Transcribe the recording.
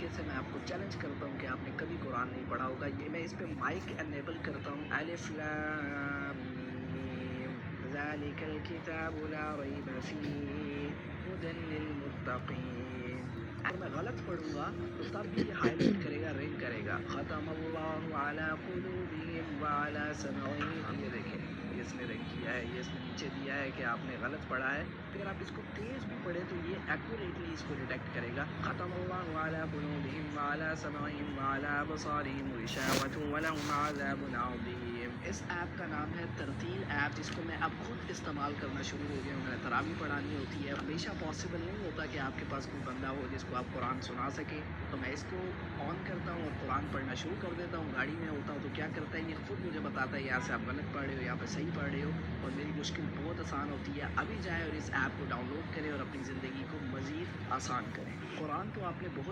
طریقے سے میں آپ کو چیلنج کرتا ہوں کہ آپ نے کبھی قرآن نہیں پڑھا ہوگا. یہ میں اس پہ مائک انیبل کرتا ہوں. الف لام میم ذالک الکتاب لا ریب فیہ ھدی للمتقین. اگر میں غلط پڑھوں گا تو تب بھی یہ ہائی لائٹ کرے گا, رنگ کرے گا. ختم اللہ علی قلوبہم وعلی سمعہم. یہ دیکھیں یہ اس نے رنگ کیا ہے, یہ اس نے نیچے دیا ہے کہ آپ نے غلط پڑھا ہے. اگر آپ اس کو تیز بھی پڑھیں تو یہ ایکوریٹلی اس کو ڈیٹیکٹ کرے گا. ختم اللہ علی قلوبہم وعلی سمعہم وعلی ابصارہم غشاوۃ ولہم عذاب عظیم. اس ایپ کا نام ہے ترتیل ایپ, جس کو میں اب خود استعمال کرنا شروع ہو گیا ہوں. میں نے تراویح پڑھانی ہوتی ہے, ہمیشہ پاسبل نہیں ہوتا کہ آپ کے پاس کوئی بندہ ہو جس کو آپ قرآن سنا سکیں, تو میں اس کو آن کرتا ہوں اور قرآن پڑھنا شروع کر دیتا ہوں. گاڑی میں ہوتا ہوں تو کیا کرتا ہے, یہ خود مجھے بتاتا ہے یہاں سے آپ غلط پڑھ رہے ہو, یہاں پہ صحیح پڑھ رہے ہو, اور میری مشکل بہت آسان ہوتی ہے. ابھی جائیں اور اس ایپ کو ڈاؤن لوڈ کریں اور اپنی زندگی کو مزید آسان کریں. قرآن تو آپ نے بہت